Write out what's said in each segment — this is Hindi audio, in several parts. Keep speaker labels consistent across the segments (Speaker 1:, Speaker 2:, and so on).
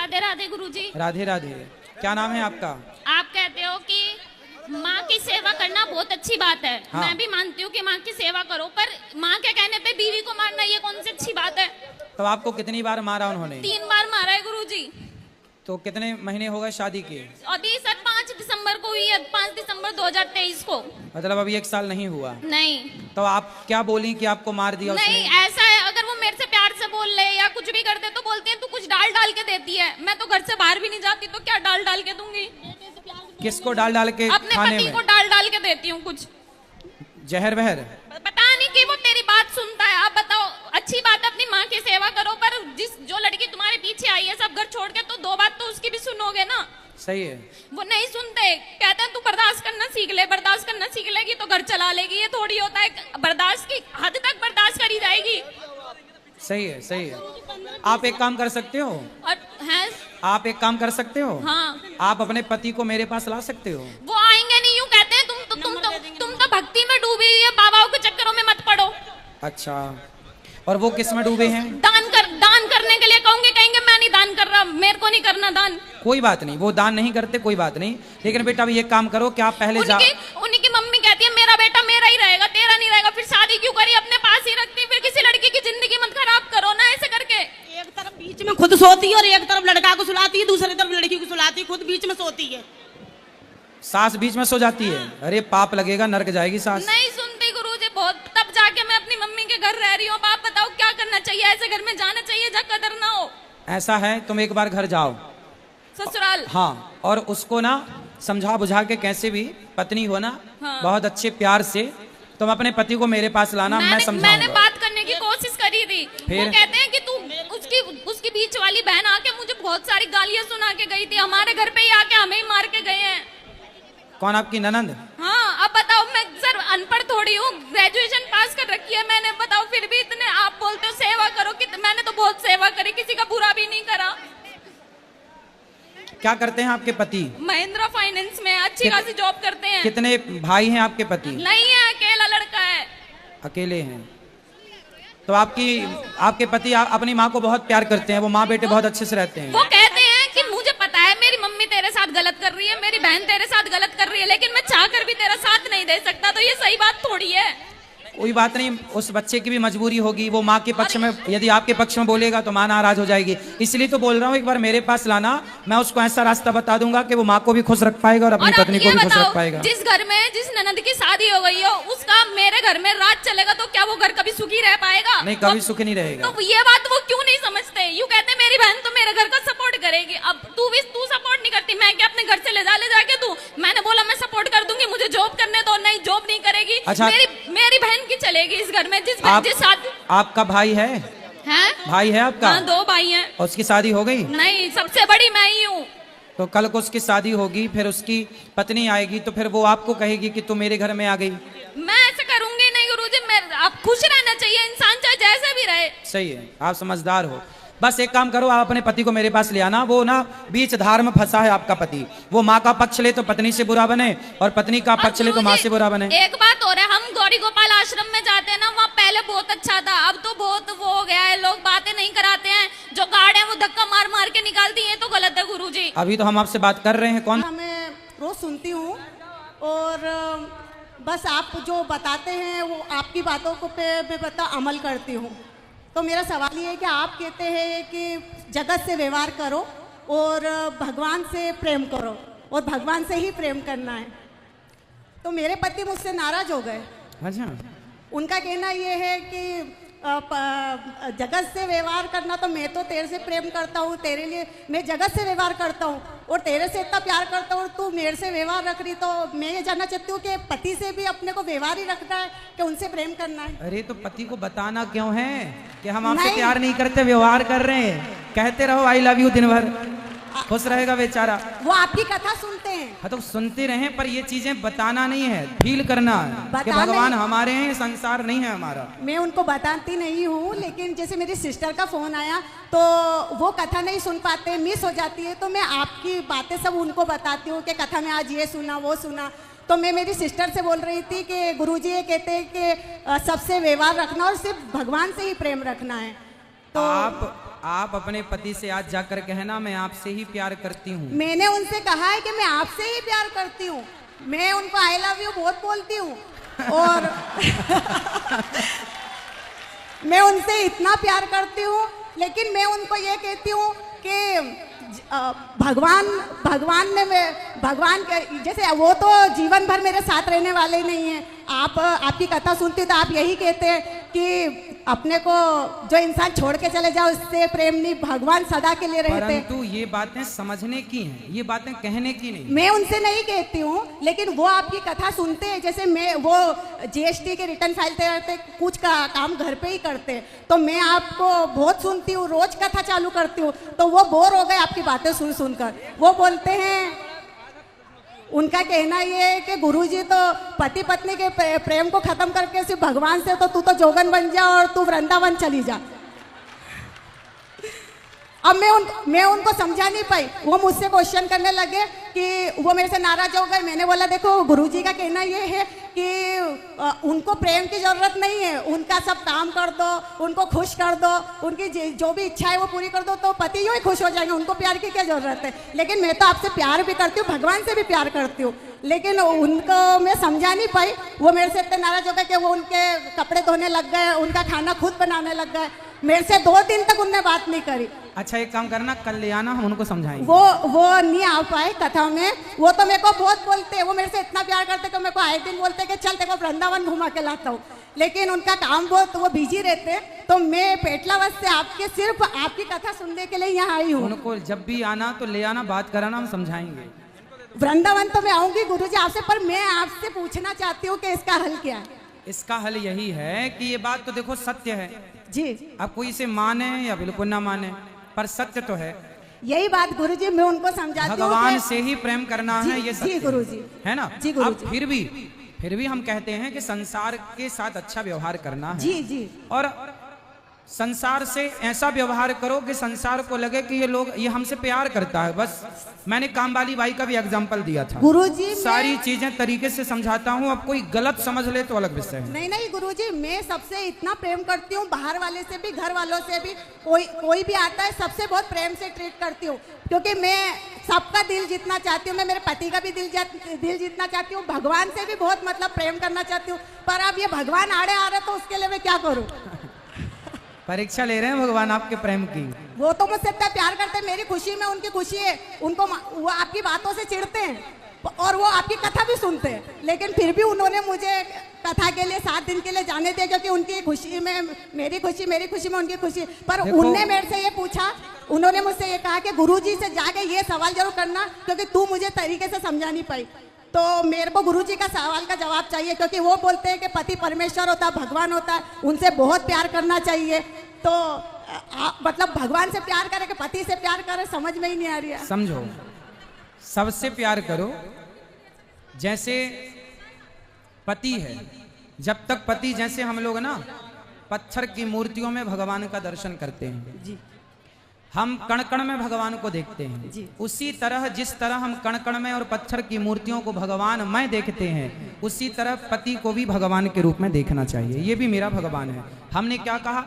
Speaker 1: राधे राधे गुरुजी।
Speaker 2: राधे राधे। क्या नाम है आपका?
Speaker 1: आप कहते हो कि माँ की सेवा करना बहुत अच्छी बात है।
Speaker 2: हाँ।
Speaker 1: मैं भी मानती हूँ कि माँ की सेवा करो, पर माँ के कहने पे बीवी को मारना ये कौन सी अच्छी बात है?
Speaker 2: तो आपको कितनी बार मारा उन्होंने?
Speaker 1: 3 बार मारा है गुरुजी।
Speaker 2: तो कितने महीने हो गए शादी के?
Speaker 1: अभी सर 5 दिसंबर को हुई है, 5 दिसंबर 2023 को।
Speaker 2: मतलब अभी 1 साल नहीं हुआ?
Speaker 1: नहीं।
Speaker 2: तो आप क्या बोली कि आपको मार दिया
Speaker 1: नहीं,
Speaker 2: उसने?
Speaker 1: ऐसा है, अगर वो मेरे से प्यार से बोल ले या कुछ भी कर दे तो बोलते हैं तू कुछ डाल डाल के देती है। मैं तो घर से बाहर भी नहीं जाती, तो क्या डाल डाल के दूंगी?
Speaker 2: किसको डाल डाल के?
Speaker 1: अपने
Speaker 2: खाने
Speaker 1: पति
Speaker 2: में
Speaker 1: को डाल डाल के देती हूँ कुछ।
Speaker 2: जहर वहर?
Speaker 1: पता नहीं कि वो तेरी बात सुनता है। आप बताओ, अच्छी बात है अपनी माँ की सेवा करो, पर जो लड़की तुम्हारे पीछे आई है सब घर छोड़ के, तो 2 बात तो उसकी भी सुनोगे ना।
Speaker 2: सही है।
Speaker 1: वो नहीं सुनते, कहते हैं तू बर्दाश्त करना सीख ले, बर्दाश्त करना सीख लेगी तो घर चला लेगी। ये थोड़ी होता है, बर्दाश्त की हद तक बर्दाश्त करी जाएगी।
Speaker 2: सही है, सही है। आप एक काम कर सकते हो?
Speaker 1: और हैं?
Speaker 2: आप एक काम कर सकते हो?
Speaker 1: हाँ।
Speaker 2: आप अपने पति को मेरे पास ला सकते हो?
Speaker 1: वो आएंगे नहीं, यूं कहते हैं तुम तो भक्ति में डूबी है, बाबाओं के चक्करों में मत पड़ो।
Speaker 2: अच्छा, और वो किस में डूबे हैं?
Speaker 1: दान करने के लिए कहूंगे, कहेंगे मैं नहीं दान कर रहा, मेरे को नहीं करना दान।
Speaker 2: कोई बात नहीं, वो दान नहीं करते, कोई बात नहीं। लेकिन बेटा अब ये काम करो कि आप पहले
Speaker 1: उन्हीं की मम्मी कहती है मेरा बेटा मेरा ही रहेगा, तेरा नहीं रहेगा। फिर शादी क्यों करी, अपने पास ही रखती, फिर किसी लड़की की जिंदगी मत खराब करो ना ऐसे करके।
Speaker 3: एक तरफ बीच में खुद सोती है और एक तरफ लड़का को सुलाती है, दूसरी तरफ लड़की को सुलाती है, खुद बीच में सोती है।
Speaker 2: सास बीच में सो जाती है? अरे पाप लगेगा, नरक जाएगी सास।
Speaker 1: नहीं सुनती गुरुजी बहुत, तब जाके मैं अपनी मम्मी के घर रह रही हूँ। आप बताओ क्या करना चाहिए? ऐसे घर में जाना चाहिए जहाँ कदर ना हो।
Speaker 2: ऐसा है, तुम एक बार घर जाओ
Speaker 1: ससुराल।
Speaker 2: हाँ, और उसको ना समझा बुझा के, कैसे भी पत्नी हो ना,
Speaker 1: हाँ।
Speaker 2: बहुत अच्छे प्यार से तुम अपने पति को मेरे पास लाना, मैं
Speaker 1: मैंने
Speaker 2: समझाऊंगा।
Speaker 1: बात करने की कोशिश करी थी।
Speaker 2: फिर?
Speaker 1: वो कहते हैं कि तू उसकी बीच वाली बहन आके मुझे बहुत सारी गालियां सुना के गई थी, हमारे घर पे ही आके हमें ही मार के गए हैं।
Speaker 2: कौन, आपकी ननंद?
Speaker 1: हाँ। अब बताओ, मैं सर अनपढ़ थोड़ी हूँ, ग्रेजुएशन पास कर रखी है मैंने। बताओ फिर भी इतने आप बोलते हो सेवा करो, कि मैंने तो बहुत सेवा करी, किसी का बुरा भी नहीं करा।
Speaker 2: क्या करते हैं आपके पति?
Speaker 1: महिंद्रा फाइनेंस में अच्छी खासी जॉब करते हैं।
Speaker 2: कितने भाई हैं आपके पति?
Speaker 1: नहीं है, अकेला लड़का है।
Speaker 2: अकेले हैं? तो आपके पति अपनी माँ को बहुत प्यार करते हैं, वो माँ बेटे बहुत अच्छे से रहते हैं।
Speaker 1: वो कहते हैं कि मुझे पता है मेरी मम्मी तेरे साथ गलत कर रही है, मेरी बहन तेरे साथ गलत कर रही है, लेकिन मैं चाह कर भी तेरा साथ नहीं दे सकता। तो ये सही बात थोड़ी है।
Speaker 2: कोई बात नहीं, उस बच्चे की भी मजबूरी होगी। वो माँ के पक्ष में, यदि आपके पक्ष में बोलेगा तो माँ नाराज हो जाएगी। इसलिए तो बोल रहा हूँ, एक बार मेरे पास लाना, मैं उसको ऐसा रास्ता बता दूंगा कि वो माँ को भी खुश रख पाएगा और अपनी पत्नी को भी खुश रख पाएगा।
Speaker 1: जिस घर में जिस ननद की शादी हो गई हो, उसका मेरे घर में राज चलेगा, तो क्या वो घर कभी सुखी रह पाएगा?
Speaker 2: नहीं, कभी सुखी नहीं रहेगा।
Speaker 1: तो ये बात वो क्यों नहीं समझते? यूं कहते हैं मेरी बहन तो मेरे घर का सपोर्ट करेगी। अब तू सपोर्ट नहीं करती, मैं क्या अपने घर से ले जाके तू? मैंने बोला मैं सपोर्ट कर दूंगी, मुझे जॉब करने दो। नहीं, जॉब नहीं करेगी।
Speaker 2: अच्छा,
Speaker 1: मेरी बहन की चलेगी इस घर में, जिस शादी।
Speaker 2: आपका भाई है? भाई है आपका?
Speaker 1: हाँ, 2 भाई हैं।
Speaker 2: और उसकी शादी हो गई?
Speaker 1: नहीं, सबसे बड़ी मैं ही हूँ।
Speaker 2: तो कल को उसकी शादी होगी, फिर उसकी पत्नी आएगी, तो फिर वो आपको कहेगी कि तुम मेरे घर में आ गई।
Speaker 1: मैं ऐसे करूंगी नहीं गुरुजी। आप खुश रहना चाहिए, इंसान चाहे जैसे भी रहे।
Speaker 2: सही है, आप समझदार हो। बस एक काम करो, आप अपने पति को मेरे पास ले आना। वो ना बीच धार में फंसा है आपका पति। वो माँ का पक्ष ले तो पत्नी से बुरा बने, और पत्नी का पक्ष ले तो माँ से बुरा बने।
Speaker 1: एक बात और है, हम गौरी गोपाल आश्रम में जाते हैं ना, वहाँ पहले बहुत अच्छा था, अब तो बहुत वो हो गया है। लोग बातें नहीं कराते हैं, जो गार्ड है वो धक्का मार मार के निकालती है, तो गलत है गुरुजी।
Speaker 2: अभी तो हम आपसे बात कर रहे हैं। कौन?
Speaker 3: मैं रोज सुनती हूँ, और बस आप जो बताते हैं वो आपकी बातों को मैं अमल करती हूँ। तो मेरा सवाल ये है कि आप कहते हैं कि जगत से व्यवहार करो और भगवान से प्रेम करो, और भगवान से ही प्रेम करना है। तो मेरे पति मुझसे नाराज हो गए।
Speaker 2: अच्छा।
Speaker 3: उनका कहना ये है कि जगत से व्यवहार करना, तो मैं तो तेरे से प्रेम करता हूँ, तेरे लिए मैं जगत से व्यवहार करता हूँ, और तेरे से इतना प्यार करता हूँ, तू मेरे से व्यवहार रख रही। तो मैं ये जानना चाहती हूँ कि पति से भी अपने को व्यवहार ही रखना है कि उनसे प्रेम करना है?
Speaker 2: अरे तो पति को बताना क्यों है कि हम आपसे प्यार नहीं करते, व्यवहार कर रहे हैं। कहते रहो आई लव यू दिन भर, खुश रहेगा बेचारा।
Speaker 3: वो आपकी कथा सुनते हैं।
Speaker 2: हाँ, तो सुनते रहे, पर ये चीजें बताना नहीं है, फील करना है कि भगवान हमारे हैं, संसार नहीं है हमारा।
Speaker 3: मैं उनको बताती नहीं हूँ, लेकिन जैसे मेरी सिस्टर का फोन आया तो वो कथा नहीं सुन पाते, मिस हो जाती है, तो मैं आपकी बातें सब उनको बताती हूँ कि कथा में आज ये सुना वो सुना। तो मैं मेरी सिस्टर से बोल रही थी कि गुरुजी ये कहते हैं कि सबसे व्यवहार रखना और सिर्फ भगवान से ही प्रेम रखना है। तो
Speaker 2: आप अपने पति से आज जाकर कहना मैं आपसे ही प्यार करती हूँ।
Speaker 3: मैंने उनसे कहा है कि मैं आपसे ही प्यार करती हूँ। मैं उनको आई लव यू बहुत बोलती हूँ और मैं उनसे इतना प्यार करती हूँ, लेकिन मैं उनको ये कहती हूँ कि भगवान के जैसे वो तो जीवन भर मेरे साथ रहने वाले ही नहीं है। आपकी कथा सुनती तो आप यही कहते हैं कि अपने को जो इंसान छोड़ के चले जाओ उससे प्रेम नहीं, भगवान सदा के लिए रहते।
Speaker 2: परंतु ये बातें समझने की हैं, ये बातें कहने की नहीं।
Speaker 3: मैं उनसे नहीं कहती हूँ, लेकिन वो आपकी कथा सुनते हैं। जैसे मैं वो जीएसटी के रिटर्न फाइलते रहते, कुछ काम घर पे ही करते, तो मैं आपको बहुत सुनती हूँ, रोज कथा चालू करती हूँ, तो वो बोर हो गए आपकी बातें सुन सुनकर। वो बोलते हैं, उनका कहना ये है कि गुरुजी तो पति पत्नी के प्रेम को खत्म करके सिर्फ भगवान से, तो तू तो जोगन बन जा और तू वृंदावन चली जा। अब मैं उनको समझा नहीं पाई। वो मुझसे क्वेश्चन करने लगे कि वो मेरे से नाराज हो गए। मैंने बोला देखो गुरुजी का कहना ये है कि उनको प्रेम की जरूरत नहीं है, उनका सब काम कर दो, उनको खुश कर दो, उनकी जो भी इच्छा है वो पूरी कर दो, तो पति यूँ ही खुश हो जाएंगे, उनको प्यार की क्या जरूरत है। लेकिन मैं तो आपसे प्यार भी करती हूँ, भगवान से भी प्यार करती हूँ, लेकिन उनको मैं समझा नहीं पाई। वो मेरे से इतने नाराज हो गए कि वो उनके कपड़े धोने लग गए, उनका खाना खुद बनाने लग गए। मेरे से 2 दिन तक उनने बात नहीं करी।
Speaker 2: अच्छा एक काम करना, कल ले आना, हम उनको समझाएंगे।
Speaker 3: वो नहीं आ पाए कथा में। वो तो मेरे को बहुत बोलते हैं, वो मेरे से इतना प्यार करते कि मेरे को आए दिन बोलते कि चल तेरे को वृंदावन घुमा के लाता हूँ, लेकिन उनका काम बहुत, तो वो बिजी रहते। तो मैं पेटलावत से सिर्फ आपकी कथा सुनने के लिए यहाँ आई हूँ।
Speaker 2: उनको जब भी आना तो ले आना, बात कराना, हम समझाएंगे।
Speaker 3: वृंदावन तो मैं आऊंगी गुरुजी आपसे, पर मैं आपसे पूछना चाहती हूँ कि इसका हल क्या है।
Speaker 2: इसका हल यही है कि ये बात तो देखो सत्य है
Speaker 3: जी।
Speaker 2: अब कोई इसे माने या बिल्कुल ना माने, पर सत्य तो है।
Speaker 3: यही बात गुरुजी मैं उनको समझाती हूँ,
Speaker 2: भगवान से ही प्रेम करना है, ये सत्य
Speaker 3: जी गुरुजी
Speaker 2: है ना।
Speaker 3: जी
Speaker 2: अब
Speaker 3: गुरुजी।
Speaker 2: फिर भी हम कहते हैं कि संसार के साथ अच्छा व्यवहार करना है।
Speaker 3: जी जी।
Speaker 2: और संसार से ऐसा व्यवहार करो कि संसार को लगे कि ये हमसे प्यार करता है। बस मैंने काम वाली बाई का भी एग्जांपल दिया था।
Speaker 3: गुरुजी
Speaker 2: सारी चीजें तरीके से समझाता हूँ, अब कोई गलत समझ ले तो अलग विषय है।
Speaker 3: नहीं गुरुजी, मैं सबसे इतना प्रेम करती हूँ, बाहर वाले से भी, घर वालों से भी, कोई भी आता है सबसे बहुत प्रेम से ट्रीट करती हूँ, क्योंकि मैं सबका दिल जीतना चाहती हूँ। मैं मेरे पति का भी दिल जीतना चाहती हूँ, भगवान से भी बहुत मतलब प्रेम करना चाहती हूँ। पर अब ये भगवान आड़े आ रहे तो उसके लिए मैं क्या करूँ।
Speaker 2: परीक्षा ले रहे हैं भगवान आपके प्रेम की।
Speaker 3: वो तो मुझसे इतना प्यार करते हैं, मेरी खुशी में उनकी खुशी है। उनको वो आपकी बातों से चिढ़ते हैं और वो आपकी कथा भी सुनते हैं, लेकिन फिर भी उन्होंने मुझे कथा के लिए 7 दिन के लिए जाने दिया, क्योंकि उनकी खुशी में मेरी खुशी में उनकी खुशी। पर उनने मेरे से ये पूछा, उन्होंने मुझसे ये कहा कि गुरुजी से जाके ये सवाल जरूर करना, क्योंकि तू मुझे तरीके से समझा नहीं पाई। तो मेरे को गुरुजी का सवाल का जवाब चाहिए, क्योंकि वो बोलते हैं कि पति परमेश्वर होता है, भगवान होता है, उनसे बहुत प्यार करना चाहिए। तो मतलब भगवान से प्यार करे कि पति से प्यार करे, समझ में ही नहीं आ रही है।
Speaker 2: समझो, सबसे प्यार करो। जैसे पति है, जब तक पति, जैसे हम लोग ना पत्थर की मूर्तियों में भगवान का दर्शन करते हैं
Speaker 3: जी,
Speaker 2: हम कण कण में भगवान को देखते हैं
Speaker 3: जी।
Speaker 2: उसी तरह जिस तरह हम कण कण में और पत्थर की मूर्तियों को भगवान में देखते हैं, उसी तरह पति को भी भगवान के रूप में देखना चाहिए। ये भी मेरा भगवान है। हमने क्या कहा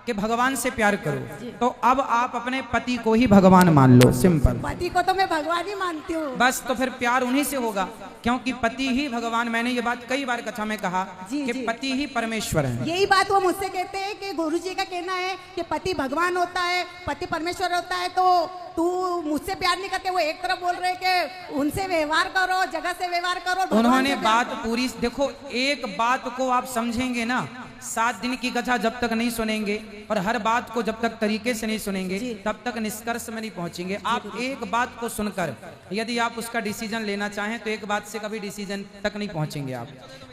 Speaker 2: कि भगवान से प्यार करो, तो अब आप अपने पति को ही भगवान मान लो। सिंपल।
Speaker 3: पति को तो मैं भगवान ही मानती हूँ।
Speaker 2: बस तो फिर प्यार उन्हीं से होगा, क्योंकि पति ही भगवान। मैंने ये बात कई बार कथा में कहा
Speaker 3: जी,
Speaker 2: कि
Speaker 3: जी।
Speaker 2: पति ही परमेश्वर है।
Speaker 3: यही बात वो मुझसे कहते हैं कि गुरुजी का कहना है कि पति भगवान होता है, पति परमेश्वर होता है, तो तू मुझसे प्यार नहीं करते। वो एक तरफ बोल रहे कि उनसे व्यवहार करो, जगह से व्यवहार करो।
Speaker 2: उन्होंने बात पूरी, देखो एक बात को आप समझेंगे ना, 7 दिन की कथा जब तक नहीं सुनेंगे और हर बात को जब तक तरीके से नहीं सुनेंगे, तब तक निष्कर्ष में नहीं पहुंचेंगे। आप एक बात को सुनकर यदि आप उसका डिसीजन लेना चाहें तो एक बात से कभी डिसीजन तक नहीं पहुंचेंगे आप।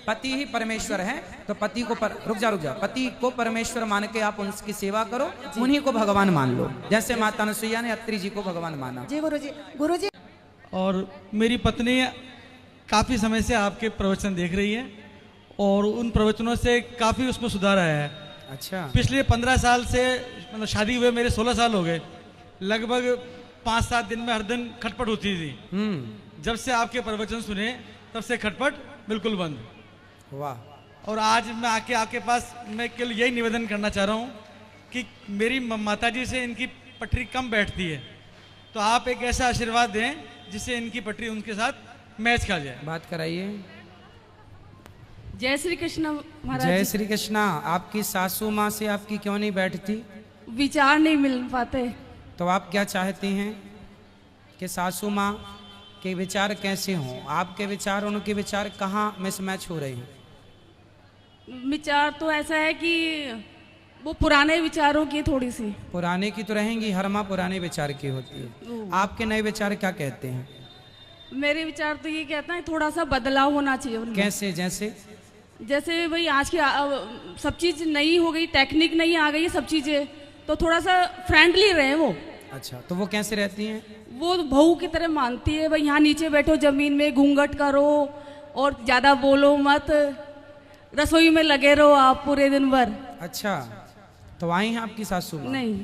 Speaker 2: पति ही परमेश्वर है, तो पति को रुक जा पति को परमेश्वर मान के आप उनकी सेवा करो, उन्हीं को भगवान मान लो, जैसे माता अनुसुईया ने अत्रि जी को भगवान माना।
Speaker 3: जी गुरुजी।
Speaker 4: और मेरी पत्नी काफ़ी समय से आपके प्रवचन देख रही है और उन प्रवचनों से काफ़ी उसमें सुधार आया है।
Speaker 2: अच्छा।
Speaker 4: पिछले 15 साल से, मतलब शादी हुए मेरे 16 साल हो गए, लगभग 5-7 दिन में हर दिन खटपट होती थी। जब से आपके प्रवचन सुने तब से खटपट बिल्कुल बंद।
Speaker 2: वाह।
Speaker 4: और आज मैं आपके पास मैं केवल यही निवेदन करना चाह रहा हूँ कि मेरी माताजी से इनकी पटरी कम बैठती है, तो आप एक ऐसा आशीर्वाद दें जिससे इनकी पटरी उनके साथ मैच खा जाए।
Speaker 2: बात कराइए।
Speaker 5: जय श्री कृष्ण महाराज
Speaker 2: जय
Speaker 5: जी।
Speaker 2: श्री कृष्णा। आपकी सासू माँ से आपकी क्यों नहीं बैठती?
Speaker 5: विचार नहीं मिल पाते।
Speaker 2: तो आप क्या चाहती हैं कि सासू माँ के विचार कैसे हों? आपके विचार उनके विचार कहाँ मिसमैच हो रहे हैं?
Speaker 5: विचार तो ऐसा है कि वो पुराने विचारों की थोड़ी सी।
Speaker 2: पुराने की तो रहेंगी, हर माँ पुराने विचार की होती है। आपके नए विचार क्या कहते हैं?
Speaker 5: मेरे विचार तो ये कहता है थोड़ा सा बदलाव होना चाहिए उनमें।
Speaker 2: कैसे? जैसे
Speaker 5: जैसे भाई आज की सब चीज नई हो गई, टेक्निक नई आ गई है, सब चीजें तो थोड़ा सा फ्रेंडली रहे वो।
Speaker 2: अच्छा, तो वो कैसे रहती हैं?
Speaker 5: वो बहू की तरह मानती है भाई, यहाँ नीचे बैठो जमीन में, घूंघट करो और ज्यादा बोलो मत, रसोई में लगे रहो आप पूरे दिन भर।
Speaker 2: अच्छा, तो आई हैं आपकी सासू माँ?
Speaker 5: नहीं,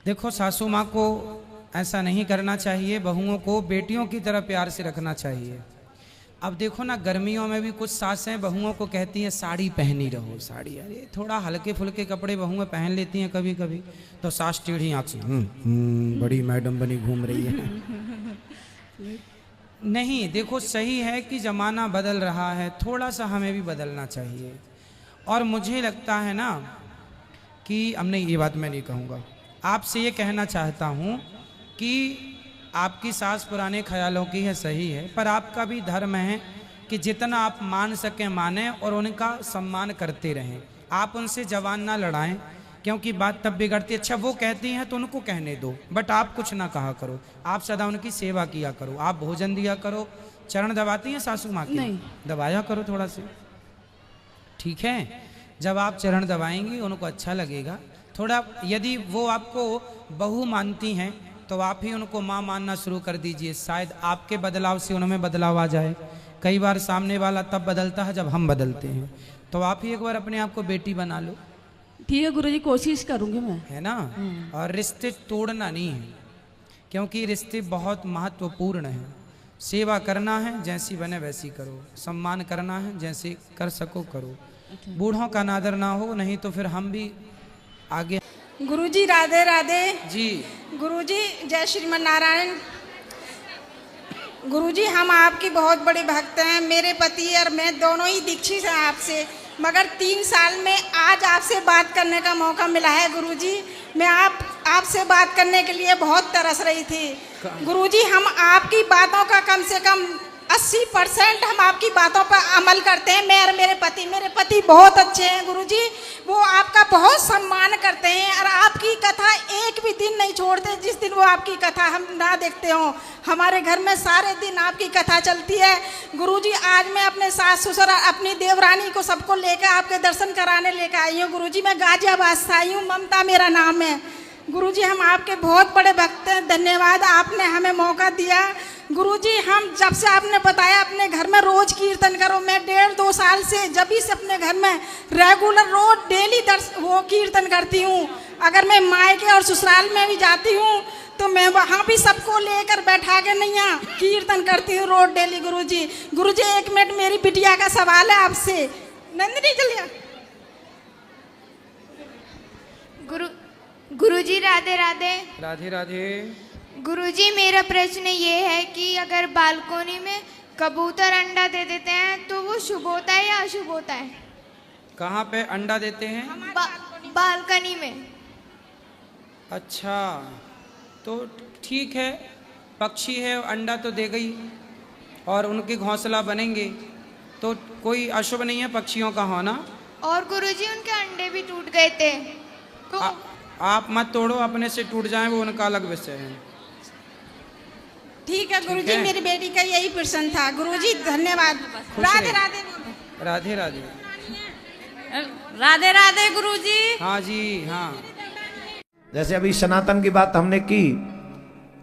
Speaker 2: देखो, सासू माँ को ऐसा नहीं करना चाहिए, बहुओं को बेटियों की तरह प्यार से रखना चाहिए। अब देखो ना, गर्मियों में भी कुछ सासें बहुओं को कहती हैं साड़ी पहनी रहो, साड़ी। अरे थोड़ा हल्के फुल्के कपड़े बहुएं पहन लेती हैं कभी कभी, तो सास टेढ़ी आँख से बड़ी मैडम बनी घूम रही है। नहीं, देखो, सही है कि जमाना बदल रहा है, थोड़ा सा हमें भी बदलना चाहिए। और मुझे लगता है ना कि अब नहीं, ये बात मैं नहीं कहूँगा, आपसे ये कहना चाहता हूँ कि आपकी सास पुराने ख्यालों की है, सही है, पर आपका भी धर्म है कि जितना आप मान सकें माने और उनका सम्मान करते रहें। आप उनसे जवान ना लड़ाएं, क्योंकि बात तब बिगड़ती है। अच्छा, वो कहती हैं तो उनको कहने दो, बट आप कुछ ना कहा करो, आप सदा उनकी सेवा किया करो, आप भोजन दिया करो। चरण दबाती हैं सासू माँ की?
Speaker 5: नहीं।
Speaker 2: दबाया करो थोड़ा से, ठीक है? जब आप चरण दबाएंगी उनको अच्छा लगेगा थोड़ा। यदि वो आपको बहू मानती हैं तो आप ही उनको माँ मानना शुरू कर दीजिए, शायद आपके बदलाव से उनमें बदलाव आ जाए। कई बार सामने वाला तब बदलता है जब हम बदलते हैं, तो आप ही एक बार अपने आप को बेटी बना लो।
Speaker 5: ठीक है गुरुजी, कोशिश करूंगी मैं,
Speaker 2: है ना? और रिश्ते तोड़ना नहीं है, क्योंकि रिश्ते बहुत महत्वपूर्ण हैं। सेवा करना है, जैसी बने वैसी करो। सम्मान करना है, जैसे कर सको करो। बूढ़ों का नादर ना हो, नहीं तो फिर हम भी आगे।
Speaker 6: गुरुजी राधे राधे।
Speaker 2: जी
Speaker 6: गुरुजी जय श्रीमन नारायण। गुरुजी हम आपकी बहुत बड़ी भक्त हैं। मेरे पति और मैं दोनों ही दीक्षित हैं आपसे, मगर 3 साल में आज आपसे बात करने का मौका मिला है। गुरुजी मैं आपसे बात करने के लिए बहुत तरस रही थी। गुरुजी हम आपकी बातों का कम से कम 80% हम आपकी बातों पर अमल करते हैं। मैं और मेरे पति बहुत अच्छे हैं गुरुजी, वो आपका बहुत सम्मान करते हैं और आपकी कथा एक भी दिन नहीं छोड़ते। जिस दिन वो आपकी कथा हम ना देखते हो, हमारे घर में सारे दिन आपकी कथा चलती है। गुरुजी आज मैं अपने सास ससुर अपनी देवरानी को सबको लेकर आपके दर्शन कराने लेकर आई हूँ। गुरुजी मैं गाजियाबाद से आई हूँ, ममता मेरा नाम है। गुरुजी हम आपके बहुत बड़े भक्त हैं, धन्यवाद आपने हमें मौका दिया। गुरुजी हम जब से आपने बताया अपने घर में रोज कीर्तन करो, मैं 1.5-2 साल से जब से अपने घर में रेगुलर रोज डेली वो कीर्तन करती हूँ। अगर मैं मायके और ससुराल में भी जाती हूँ तो मैं वहाँ भी सबको लेकर बैठा के नैया कीर्तन करती हूँ रोज डेली। गुरुजी 1 मिनट मेरी बिटिया का सवाल है आपसे। नंदिनी चलिए।
Speaker 7: गुरुजी राधे राधे।
Speaker 2: राधे राधे।
Speaker 7: गुरुजी मेरा प्रश्न ये है कि अगर बालकोनी में कबूतर अंडा दे देते हैं तो वो शुभ होता है या अशुभ होता है?
Speaker 2: कहाँ पे अंडा देते हैं?
Speaker 7: बालकनी में।
Speaker 2: अच्छा, तो ठीक है, पक्षी है, अंडा तो देगा ही और उनके घोंसला बनेंगे, तो कोई अशुभ नहीं है पक्षियों का होना।
Speaker 7: और गुरुजी उनके अंडे भी टूट गए थे तो
Speaker 2: आप मत तोड़ो, अपने से टूट जाएं, वो उनका अलग विषय है।
Speaker 6: ठीक है गुरुजी, मेरी बेटी का यही प्रश्न था। गुरुजी धन्यवाद। राधे राधे।
Speaker 2: राधे राधे।
Speaker 5: राधे राधे गुरुजी।
Speaker 2: हाँ जी हाँ।
Speaker 8: जैसे अभी सनातन की बात हमने की,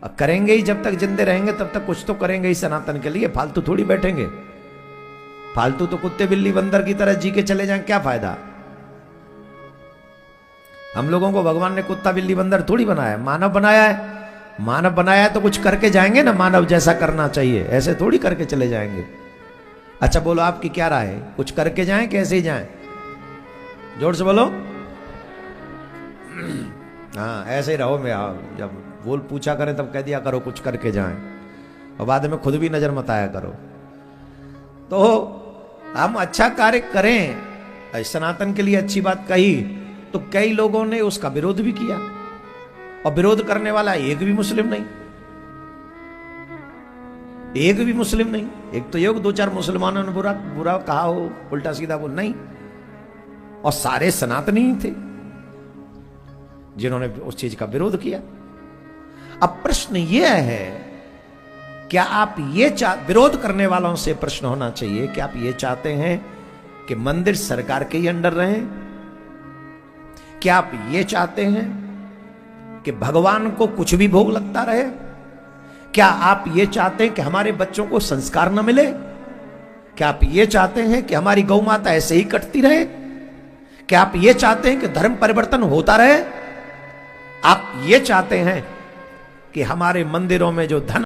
Speaker 8: अब करेंगे ही, जब तक जिंदे रहेंगे तब तक कुछ तो करेंगे ही सनातन के लिए। फालतू थोड़ी बैठेंगे, फालतू तो कुत्ते बिल्ली बंदर की तरह जी के चले जाएं, क्या फायदा। हम लोगों को भगवान ने कुत्ता बिल्ली बंदर थोड़ी बनाया, मानव बनाया है। मानव बनाया है तो कुछ करके जाएंगे ना, मानव जैसा करना चाहिए, ऐसे थोड़ी करके चले जाएंगे। अच्छा बोलो आपकी क्या राय है, कुछ करके जाएं कि ऐसे ही जाएं? जोर से बोलो। हाँ ऐसे ही रहो। मैं जब बोल पूछा करें तब कह दिया करो कुछ करके जाएं, और बाद में खुद भी नजर मत आया करो। तो हम अच्छा कार्य करें, सनातन के लिए अच्छी बात कही, तो कई लोगों ने उसका विरोध भी किया, और विरोध करने वाला एक भी मुस्लिम नहीं, एक भी मुस्लिम नहीं। एक तो योग 2-4 मुसलमानों ने बुरा कहा हो, उल्टा सीधा बोल नहीं, और सारे सनातनी ही थे जिन्होंने उस चीज का विरोध किया। अब प्रश्न यह है, क्या आप ये विरोध करने वालों से प्रश्न होना चाहिए कि आप ये चाहते हैं कि मंदिर सरकार के ही अंडर रहे? क्या आप ये चाहते हैं कि भगवान को कुछ भी भोग लगता रहे? क्या आप ये चाहते हैं कि हमारे बच्चों को संस्कार न मिले? क्या आप ये चाहते हैं कि हमारी गौ माता ऐसे ही कटती रहे? क्या आप ये चाहते हैं कि धर्म परिवर्तन होता रहे? आप ये चाहते हैं कि हमारे मंदिरों में जो धन